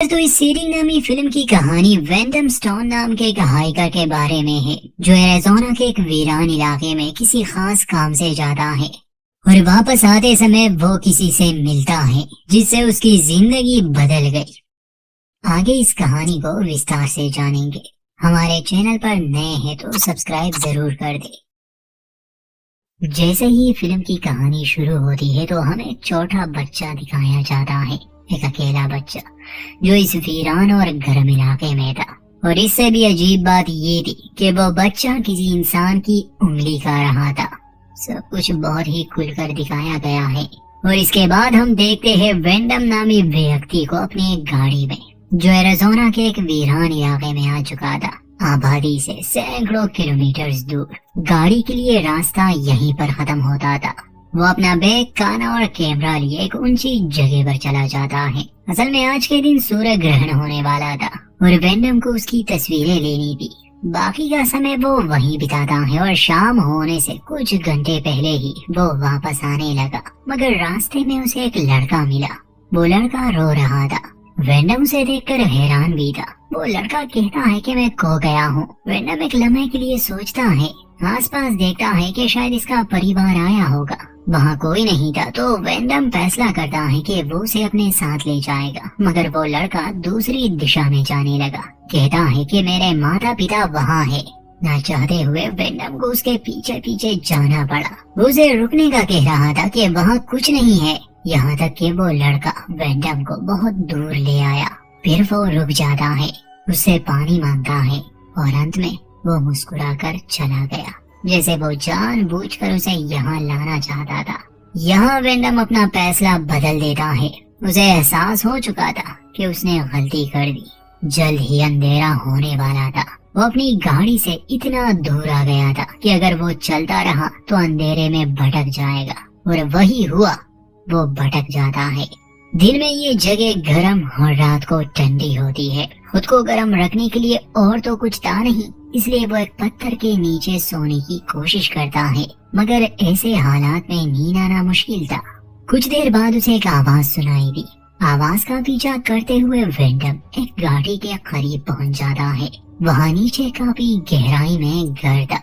तो इस सीडी नामी फिल्म की कहानी वेंडम स्टोन नाम के एक हाइकर के बारे में है जो एरिज़ोना के एक वीरान इलाके में किसी खास काम से जाता है और वापस आते समय वो किसी से मिलता है जिससे उसकी जिंदगी बदल गई। आगे इस कहानी को विस्तार से जानेंगे। हमारे चैनल पर नए हैं तो सब्सक्राइब जरूर कर दे। जैसे ही फिल्म की कहानी शुरू होती है तो हमें एक छोटा बच्चा दिखाया जाता है, एक अकेला बच्चा जो इस वीरान और गर्म इलाके में था। और इससे भी अजीब बात ये थी कि वो बच्चा किसी इंसान की उंगली खा रहा था। सब कुछ बहुत ही खुलकर दिखाया गया है। और इसके बाद हम देखते हैं वेंडम नामी व्यक्ति को अपनी एक गाड़ी में, जो एरिज़ोना के एक वीरान इलाके में आ चुका था, आबादी से सैकड़ों किलोमीटर दूर। गाड़ी के लिए रास्ता यहीं पर खत्म होता था। वो अपना बैग, खाना और कैमरा लिए एक ऊंची जगह पर चला जाता है। असल में आज के दिन सूर्य ग्रहण होने वाला था और वेंडम को उसकी तस्वीरें लेनी थी। बाकी का समय वो वहीं बिताता है और शाम होने से कुछ घंटे पहले ही वो वापस आने लगा। मगर रास्ते में उसे एक लड़का मिला। वो लड़का रो रहा था। वेंडम उसे देखकर हैरान भी था। वो लड़का कहता है कि मैं खो गया हूँ। वेंडम एक लम्हे के लिए सोचता है, आसपास देखता है कि शायद इसका परिवार आया होगा। वहाँ कोई नहीं था तो वेंडम फैसला करता है कि वो उसे अपने साथ ले जाएगा। मगर वो लड़का दूसरी दिशा में जाने लगा। कहता है कि मेरे माता पिता वहाँ है। ना चाहते हुए वेंडम को उसके पीछे पीछे जाना पड़ा। वो उसे रुकने का कह रहा था कि वहाँ कुछ नहीं है, यहाँ तक कि वो लड़का वेंडम को बहुत दूर ले आया। फिर वो रुक जाता है, उससे पानी मांगता है और अंत में वो मुस्कुराकर चला गया, जैसे वो जानबूझकर उसे यहाँ लाना चाहता था। यहाँ वेंडम अपना फैसला बदल देता है। उसे एहसास हो चुका था कि उसने गलती कर दी। जल्द ही अंधेरा होने वाला था। वो अपनी गाड़ी से इतना दूर आ गया था कि अगर वो चलता रहा तो अंधेरे में भटक जाएगा। और वही हुआ, वो भटक जाता है। दिन में ये जगह गर्म और रात को ठंडी होती है। खुद को गर्म रखने के लिए और तो कुछ था नहीं, इसलिए वो एक पत्थर के नीचे सोने की कोशिश करता है। मगर ऐसे हालात में नींद आना मुश्किल था। कुछ देर बाद उसे एक आवाज सुनाई दी। आवाज का पीछा करते हुए वेंडम एक गाड़ी के करीब पहुंच जाता है। वहाँ नीचे काफी गहराई में घर था।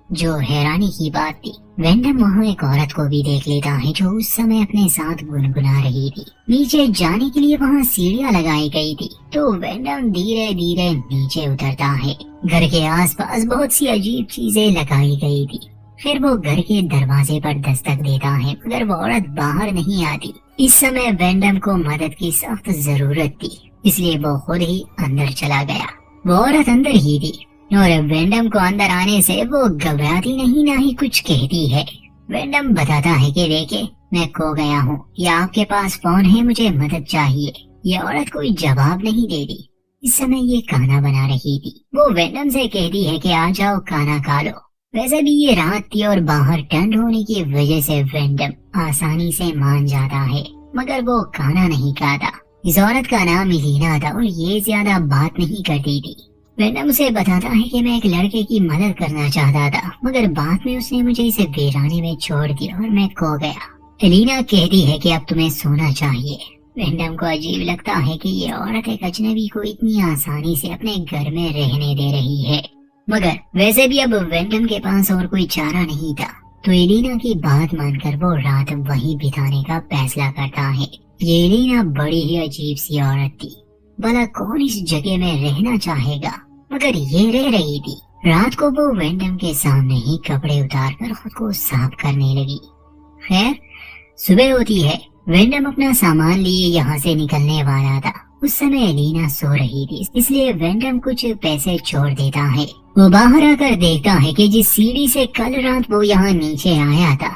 जो हैरानी की बात थी, वेंडम वहाँ एक औरत को भी देख लेता है जो उस समय अपने साथ गुनगुना रही थी। नीचे जाने के लिए वहाँ सीढ़ियाँ लगाई गई थी तो वेंडम धीरे धीरे नीचे उतरता है। घर के आसपास बहुत सी अजीब चीजें लगाई गई थी। फिर वो घर के दरवाजे पर दस्तक देता है मगर वो औरत बाहर नहीं आती। इस समय वेंडम को मदद की सख्त जरूरत थी, इसलिए वो खुद ही अंदर चला गया। वो औरत अंदर ही थी और वेंडम को अंदर आने से वो घबराती नहीं, ना ही कुछ कहती है। वेंडम बताता है कि देखिए, मैं खो गया हूँ, या आपके पास फोन है, मुझे मदद चाहिए। ये औरत कोई जवाब नहीं देती। इस समय ये खाना बना रही थी। वो वेंडम से कहती है कि आ जाओ, खाना खा लो। वैसे भी ये रात थी और बाहर ठंड होने की वजह से वेंडम आसानी से मान जाता है, मगर वो खाना नहीं खाता। इस औरत का नाम इलीना था और ये ज्यादा बात नहीं करती थी। वेंडम उसे बताता है कि मैं एक लड़के की मदद करना चाहता था, मगर बाद में उसने मुझे इसे वीराने में छोड़ दिया और मैं खो गया। एलिना कहती है कि अब तुम्हें सोना चाहिए। वेंडम को अजीब लगता है कि ये औरत एक अजनबी को इतनी आसानी से अपने घर में रहने दे रही है, मगर वैसे भी अब वेंडम के पास और कोई चारा नहीं था तो एलिना की बात मानकर वो रात वहीं बिताने का फैसला करता है। ये एलिना बड़ी ही अजीब सी औरत थी। भला कौन इस जगह में रहना चाहेगा, मगर ये रह रही थी। रात को वो वेंडम के सामने ही कपड़े उतारकर खुद को साफ करने लगी। खैर, सुबह होती है। वेंडम अपना सामान लिए यहाँ से निकलने वाला था। उस समय एलिना सो रही थी, इसलिए वेंडम कुछ पैसे छोड़ देता है। वो बाहर आकर देखता है कि जिस सीढ़ी से कल रात वो यहाँ नीचे आया था,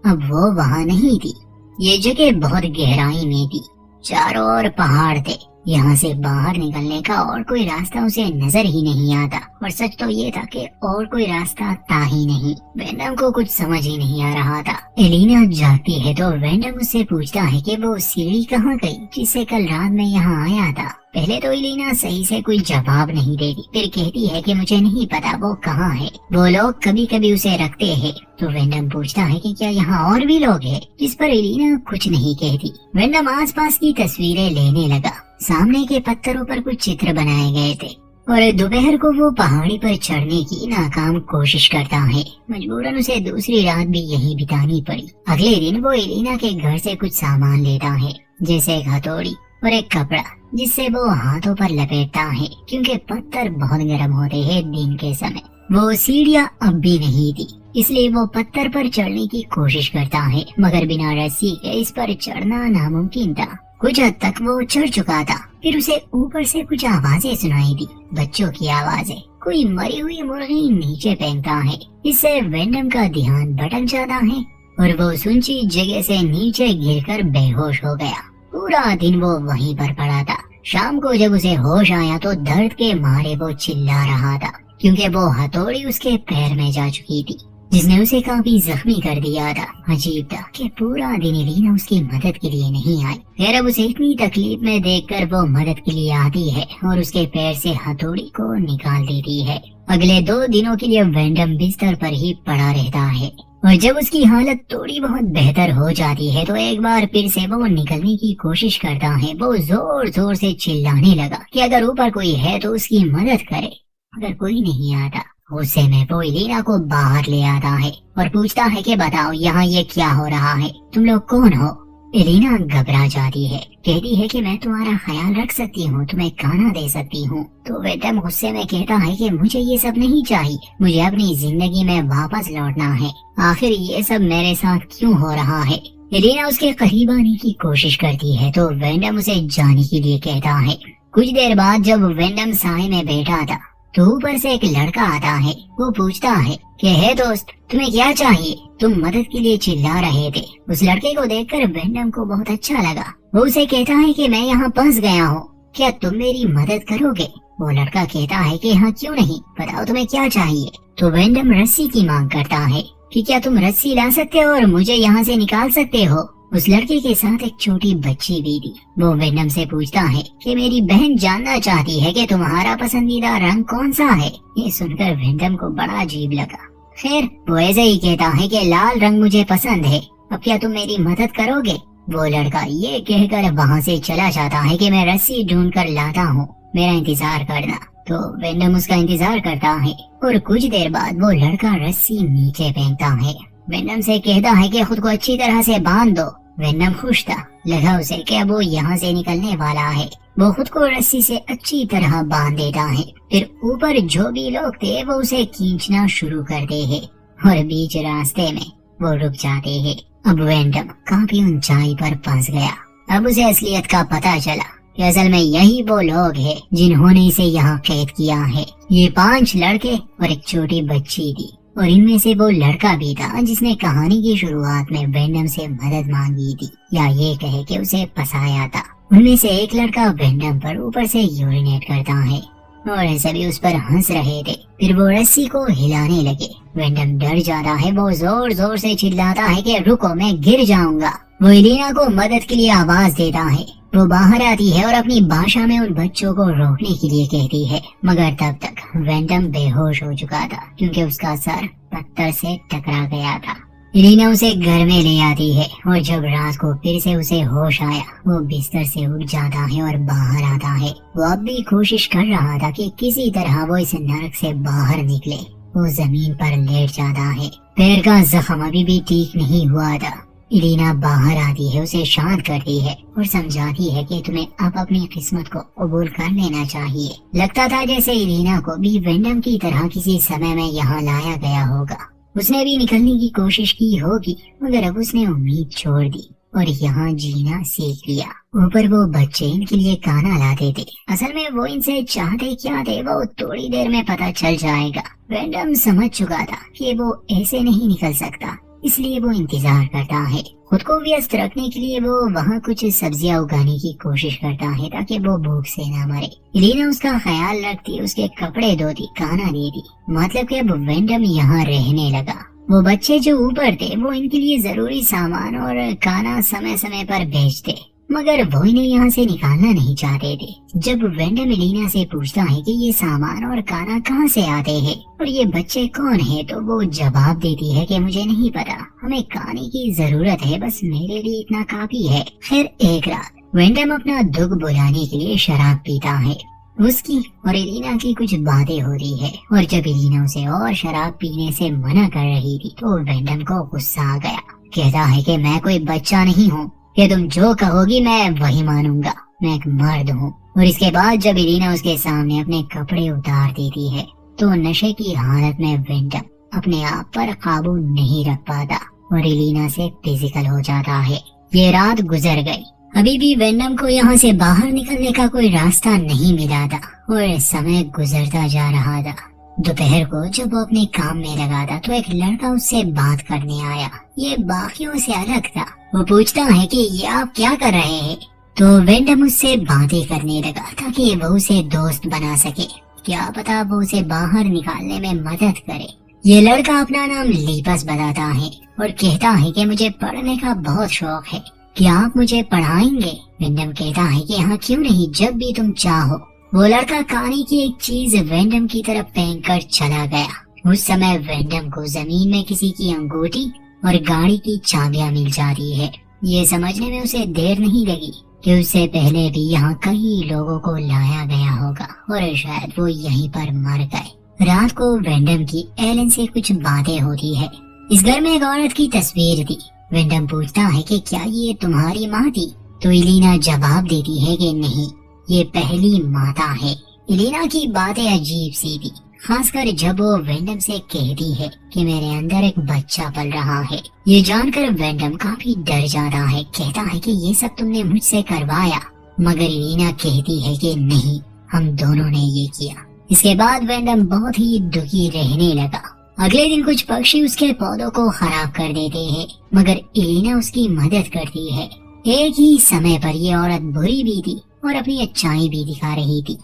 अब वो वहाँ नहीं थी। ये जगह बहुत गहराई में थी, चारों ओर पहाड़ थे। यहाँ से बाहर निकलने का और कोई रास्ता उसे नजर ही नहीं आता। और सच तो ये था कि और कोई रास्ता था ही नहीं। वेंडम को कुछ समझ ही नहीं आ रहा था। एलिना जागती है तो वेंडम उससे पूछता है कि वो सीढ़ी कहाँ गई जिससे कल रात में यहाँ आया था। पहले तो इलीना सही से कोई जवाब नहीं देती, फिर कहती है कि मुझे नहीं पता वो कहाँ है, वो लोग कभी कभी उसे रखते हैं। तो वेंडम पूछता है कि क्या यहाँ और भी लोग हैं, जिस पर इलीना कुछ नहीं कहती। वेंडम आसपास की तस्वीरें लेने लगा। सामने के पत्थरों पर कुछ चित्र बनाए गए थे और दोपहर को वो पहाड़ी पर चढ़ने की नाकाम कोशिश करता है। मजबूरन उसे दूसरी रात भी यहीं बितानी पड़ी। अगले दिन वो इलीना के घर से कुछ सामान लेता है, जैसे एक हथौड़ी और एक कपड़ा, जिससे वो हाथों पर लपेटता है क्योंकि पत्थर बहुत गर्म होते हैं दिन के समय। वो सीढ़ियाँ अब भी नहीं थी, इसलिए वो पत्थर पर चढ़ने की कोशिश करता है, मगर बिना रस्सी के इस पर चढ़ना नामुमकिन था। कुछ हद तक वो चढ़ चुका था, फिर उसे ऊपर से कुछ आवाजें सुनाई दी, बच्चों की आवाजें। कोई मरी हुई मुर्गी नीचे फेंकता है। इससे वेंडम का ध्यान भटक जाता है और वो ऊंची जगह से नीचे गिरकर बेहोश हो गया। पूरा दिन वो वहीं पर पड़ा था। शाम को जब उसे होश आया तो दर्द के मारे वो चिल्ला रहा था, क्योंकि वो हथौड़ी उसके पैर में जा चुकी थी, जिसने उसे काफी जख्मी कर दिया था। अजीब था कि पूरा दिन इलीना उसकी मदद के लिए नहीं आई, फिर अब उसे इतनी तकलीफ में देखकर वो मदद के लिए आती है और उसके पैर से हथौड़ी को निकाल देती है। अगले 2 दिनों के लिए वेंडम बिस्तर पर ही पड़ा रहता है और जब उसकी हालत थोड़ी बहुत बेहतर हो जाती है तो एक बार फिर से वो निकलने की कोशिश करता है। वो जोर जोर से चिल्लाने लगा कि अगर ऊपर कोई है तो उसकी मदद करे, मगर कोई नहीं आता। गुस्से में वो इलीना को बाहर ले आता है और पूछता है कि बताओ यहाँ ये क्या हो रहा है, तुम लोग कौन हो? इलीना घबरा जाती है, कहती है कि मैं तुम्हारा ख्याल रख सकती हूँ, तुम्हें खाना दे सकती हूँ। तो वेंडम गुस्से में कहता है कि मुझे ये सब नहीं चाहिए, मुझे अपनी जिंदगी में वापस लौटना है। आखिर ये सब मेरे साथ क्यों हो रहा है? इलीना उसके करीब आने की कोशिश करती है तो वेंडम उसे जाने के लिए कहता है। कुछ देर बाद जब वेंडम साए में बैठा था तो ऊपर से एक लड़का आता है। वो पूछता है कि हे दोस्त, तुम्हें क्या चाहिए? तुम मदद के लिए चिल्ला रहे थे। उस लड़के को देखकर वेंडम को बहुत अच्छा लगा। वो उसे कहता है कि मैं यहाँ फंस गया हूँ, क्या तुम मेरी मदद करोगे? वो लड़का कहता है कि हाँ क्यों नहीं, बताओ तुम्हें क्या चाहिए। तो वेंडम रस्सी की मांग करता है कि क्या तुम रस्सी ला सकते हो और मुझे यहाँ से निकाल सकते हो? उस लड़के के साथ एक छोटी बच्ची भी थी। वो वेंडम से पूछता है कि मेरी बहन जानना चाहती है कि तुम्हारा पसंदीदा रंग कौन सा है। ये सुनकर वेंडम को बड़ा अजीब लगा। खैर वो ऐसे ही कहता है कि लाल रंग मुझे पसंद है, अब क्या तुम मेरी मदद करोगे? वो लड़का ये कहकर वहाँ से चला जाता है कि मैं रस्सी ढूंढ कर लाता हूँ, मेरा इंतजार करना। तो वेंडम उसका इंतजार करता है और कुछ देर बाद वो लड़का रस्सी नीचे फेंकता है। वेंडम से कहता है कि खुद को अच्छी तरह से बांध दो। वेंडम खुश था, लगा उसे कि अब वो यहाँ से निकलने वाला है। वो खुद को रस्सी से अच्छी तरह बांध देता है। फिर ऊपर जो भी लोग थे वो उसे खींचना शुरू करते हैं और बीच रास्ते में वो रुक जाते हैं। अब वेंडम काफी ऊंचाई पर फंस गया। अब उसे असलियत का पता चला कि असल में यही वो लोग हैं जिन्होंने इसे यहाँ कैद किया है। ये 5 लड़के और एक छोटी बच्ची थी और इनमें से वो लड़का भी था जिसने कहानी की शुरुआत में वेंडम से मदद मांगी थी, या ये कहे कि उसे फंसाया था। उनमें से एक लड़का वेंडम पर ऊपर से यूरिनेट करता है और सभी उस पर हंस रहे थे। फिर वो रस्सी को हिलाने लगे। वेंडम डर जाता है। वो जोर जोर से चिल्लाता है कि रुको, मैं गिर जाऊंगा। वो इलीना को मदद के लिए आवाज देता है। वो बाहर आती है और अपनी भाषा में उन बच्चों को रोकने के लिए कहती है, मगर तब तक वेंडम बेहोश हो चुका था क्योंकि उसका सर पत्थर से टकरा गया था। इलीना उसे घर में ले आती है और जब रात को फिर से उसे होश आया, वो बिस्तर से उठ जाता है और बाहर आता है। वो अब भी कोशिश कर रहा था कि किसी तरह वो इस नरक से बाहर निकले। वो जमीन पर लेट जाता है। पैर का जख्म अभी भी ठीक नहीं हुआ था। इलीना बाहर आती है, उसे शांत करती है और समझाती है कि तुम्हें अब अपनी किस्मत को कबूल कर लेना चाहिए। लगता था जैसे इलीना को भी वेंडम की तरह किसी समय में यहाँ लाया गया होगा। उसने भी निकलने की कोशिश की होगी, मगर अब उसने उम्मीद छोड़ दी और यहाँ जीना सीख लिया। ऊपर वो बच्चे इनके लिए खाना लाते थे। असल में वो इनसे चाहते क्या थे वो थोड़ी देर में पता चल जाएगा। वेंडम समझ चुका था कि वो ऐसे नहीं निकल सकता, इसलिए वो इंतजार करता है। खुद को व्यस्त रखने के लिए वो वहाँ कुछ सब्जियां उगाने की कोशिश करता है ताकि वो भूख से न मरे। इलीना उसका ख्याल रखती, उसके कपड़े धोती, खाना देती। मतलब कि अब वेंडम यहाँ रहने लगा। वो बच्चे जो ऊपर थे वो इनके लिए जरूरी सामान और खाना समय समय पर भेजते। मगर वो इन्हें यहाँ से निकालना नहीं चाहते थे। जब वेंडम एलिना से पूछता है कि ये सामान और काना कहाँ से आते हैं और ये बच्चे कौन है, तो वो जवाब देती है कि मुझे नहीं पता, हमें खाने की जरूरत है, बस मेरे लिए इतना काफी है। फिर एक रात वेंडम अपना दुख बुलाने के लिए शराब पीता है। उसकी और एलिना की कुछ बातें हो रही है और जब एलिना उसे और शराब पीने से मना कर रही थी तो वेंडम को गुस्सा आ गया। कहता है कि मैं कोई बच्चा नहीं हूँ कि तुम जो कहोगी मैं वही मानूंगा, मैं एक मर्द हूँ। और इसके बाद जब एलिना उसके सामने अपने कपड़े उतार देती है तो नशे की हालत में वेंडम अपने आप पर काबू नहीं रख पाता और एलिना से फिजिकल हो जाता है। ये रात गुजर गई। अभी भी वेंडम को यहाँ से बाहर निकलने का कोई रास्ता नहीं मिला था और समय गुजरता जा रहा था। दोपहर को जब वो अपने काम में लगा था तो एक लड़का उससे बात करने आया। ये बाकियों से अलग था। वो पूछता है कि ये आप क्या कर रहे हैं, तो वेंडम उससे बातें करने लगा ताकि वो उसे दोस्त बना सके, क्या पता वो उसे बाहर निकालने में मदद करे। ये लड़का अपना नाम लीपस बताता है और कहता है कि मुझे पढ़ने का बहुत शौक है, क्या आप मुझे पढ़ाएंगे। वेंडम कहता है कि हाँ क्यों नहीं, जब भी तुम चाहो। वो लड़का खाने की एक चीज वेंडम की तरफ फेंक कर चला गया। उस समय वेंडम को जमीन में किसी की अंगूठी और गाड़ी की चाबियां मिल जाती है। ये समझने में उसे देर नहीं लगी कि उससे पहले भी यहाँ कई लोगों को लाया गया होगा और शायद वो यहीं पर मर गए। रात को वेंडम की एलन से कुछ बातें होती है। इस घर में एक औरत की तस्वीर थी। वेंडम पूछता है कि क्या ये तुम्हारी माँ थी, तो एलिना जवाब देती है कि नहीं, ये पहली माता है। एलिना की बातें अजीब सी थी, खासकर जब वो वेंडम से कहती है कि मेरे अंदर एक बच्चा पल रहा है। ये जानकर वेंडम काफी डर जाता है। कहता है कि ये सब तुमने मुझसे करवाया, मगर एलिना कहती है कि नहीं, हम दोनों ने ये किया। इसके बाद वेंडम बहुत ही दुखी रहने लगा। अगले दिन कुछ पक्षी उसके पौधों को खराब कर देते हैं, मगर एलिना उसकी मदद करती है। एक ही समय पर ये औरत बुरी भी थी और अपनी अच्छाई भी दिखा रही थी।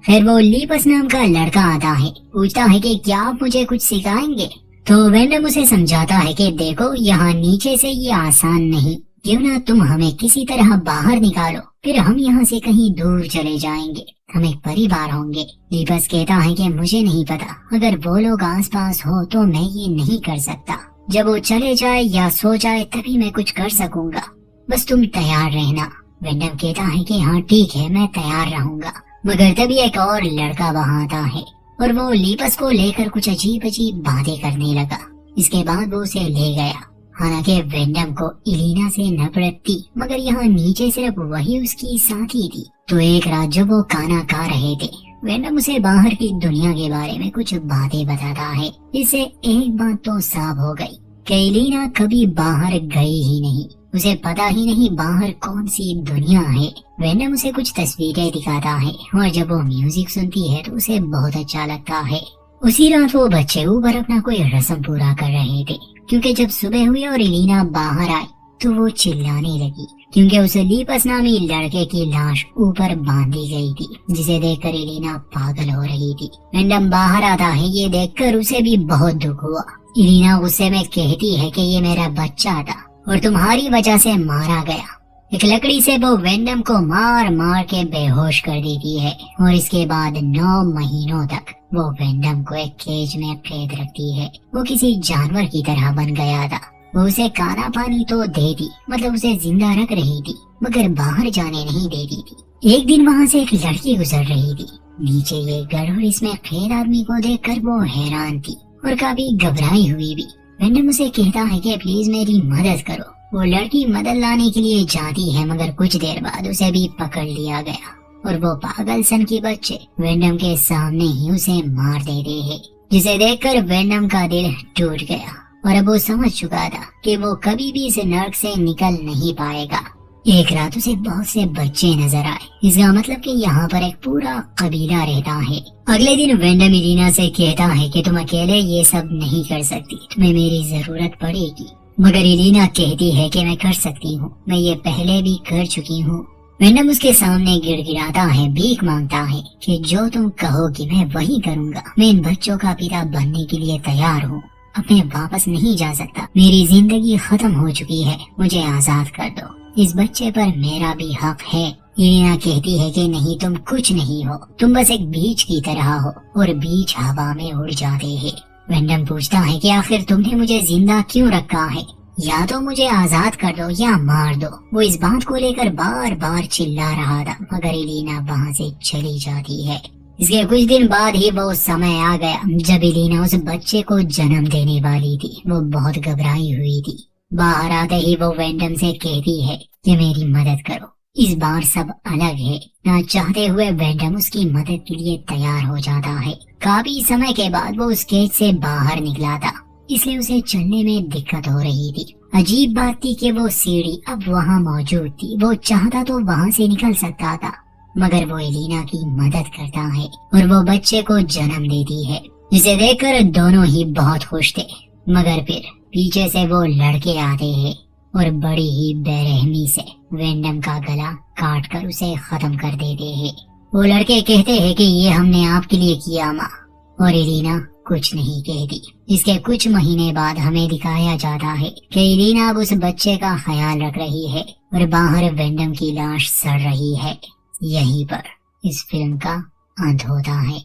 फिर वो लीपस नाम का लड़का आता है, पूछता है कि क्या आप मुझे कुछ सिखाएंगे, तो वेंडम उसे समझाता है कि देखो यहाँ नीचे से ये आसान नहीं, क्यों ना तुम हमें किसी तरह बाहर निकालो, फिर हम यहाँ से कहीं दूर चले जाएंगे, हम एक परिवार होंगे। लीपस कहता है कि मुझे नहीं पता, अगर वो लोग आसपास हो तो मैं ये नहीं कर सकता, जब वो चले जाए या सो जाए तभी मैं कुछ कर सकूंगा, बस तुम तैयार रहना। वेंडम कहता है कि हाँ ठीक है, मैं तैयार रहूंगा। मगर तभी एक और लड़का वहाँ आता है और वो लीपस को लेकर कुछ अजीब अजीब बातें करने लगा। इसके बाद वो उसे ले गया। हालांकि वेंडम को एलिना से नफरत थी, मगर यहाँ नीचे सिर्फ वही उसकी साथी थी। तो एक रात जब वो खाना खा रहे थे, वेंडम उसे बाहर की दुनिया के बारे में कुछ बातें बताता है। इससे एक बात तो साफ हो गई कि एलिना कभी बाहर गई ही नहीं, उसे पता ही नहीं बाहर कौन सी दुनिया है। वेंडम उसे कुछ तस्वीरें दिखाता है और जब वो म्यूजिक सुनती है तो उसे बहुत अच्छा लगता है। उसी रात वो बच्चे ऊपर अपना कोई रस्म पूरा कर रहे थे, क्योंकि जब सुबह हुई और एलिना बाहर आई तो वो चिल्लाने लगी, क्योंकि उसे लीपस नामी लड़के की लाश ऊपर बांधी गई थी, जिसे देखकर एलिना पागल हो रही थी। वेंडम बाहर आता है, ये देखकर उसे भी बहुत दुख हुआ। एलिना गुस्से में कहती है कि ये मेरा बच्चा था और तुम्हारी वजह से मारा गया। एक लकड़ी से वो वेंडम को मार मार के बेहोश कर देती है और इसके बाद 9 महीनों तक वो वेंडम को एक केज में कैद रखती है। वो किसी जानवर की तरह बन गया था। वो उसे खाना पानी तो देती, मतलब उसे जिंदा रख रही थी, मगर बाहर जाने नहीं देती थी। एक दिन वहाँ से एक लड़की गुजर रही थी। नीचे ये गढ़ और इसमें कैद आदमी को देखकर वो हैरान थी और काफी घबराई हुई भी। वेंडम उसे कहता है कि प्लीज मेरी मदद करो। वो लड़की मदद लाने के लिए जाती है, मगर कुछ देर बाद उसे भी पकड़ लिया गया और वो पागल सन के बच्चे वेंडम के सामने ही उसे मार देते हैं, जिसे देखकर वेंडम का दिल टूट गया और अब वो समझ चुका था कि वो कभी भी इस नर्क से निकल नहीं पाएगा। एक रात उसे बहुत से बच्चे नजर आए, इसका मतलब कि यहाँ पर एक पूरा कबीला रहता है। अगले दिन वेंडम एलिना से कहता है कि तुम अकेले ये सब नहीं कर सकती, तुम्हें मेरी जरूरत पड़ेगी। मगर एलिना कहती है कि मैं कर सकती हूँ, मैं ये पहले भी कर चुकी हूँ। वेंडम उसके सामने गिड़गिड़ाता है, भीख मांगता है कि जो तुम कहोगी मैं वही करूँगा। मैं इन बच्चों का पिता बनने के लिए तैयार हूँ, अब मैं वापस नहीं जा सकता, मेरी जिंदगी खत्म हो चुकी है, मुझे आजाद कर दो। इस बच्चे पर मेरा भी हक है। इलेना कहती है कि नहीं, तुम कुछ नहीं हो, तुम बस एक बीज की तरह हो और बीज हवा में उड़ जाते हैं। वेंडम पूछता है कि आखिर तुमने मुझे जिंदा क्यों रखा है, या तो मुझे आजाद कर दो या मार दो। वो इस बात को लेकर बार बार चिल्ला रहा था, मगर इलेना वहाँ से चली जाती है। इसके कुछ दिन बाद ही वो समय आ गया जब इलेना उस बच्चे को जन्म देने वाली थी। वो बहुत घबराई हुई थी। बाहर आते ही वो वेंडम से कहती है कि मेरी मदद करो, इस बार सब अलग है। ना चाहते हुए वेंडम उसकी मदद के लिए तैयार हो जाता है। काफी समय के बाद वो उस केज से बाहर निकला था, इसलिए उसे चलने में दिक्कत हो रही थी। अजीब बात थी कि वो सीढ़ी अब वहाँ मौजूद थी। वो चाहता तो वहाँ से निकल सकता था, मगर वो इलेना की मदद करता है और वो बच्चे को जन्म देती है, जिसे देखकर दोनों ही बहुत खुश थे। मगर फिर पीछे से वो लड़के आते हैं और बड़ी ही बेरहमी से वेंडम का गला काट कर उसे खत्म कर देते हैं। वो लड़के कहते हैं कि ये हमने आपके लिए किया माँ, और इलेना कुछ नहीं कहती। इसके कुछ महीने बाद हमें दिखाया जाता है कि इलेना अब उस बच्चे का ख्याल रख रही है और बाहर वेंडम की लाश सड़ रही है। यहीं पर इस फिल्म का अंत होता है।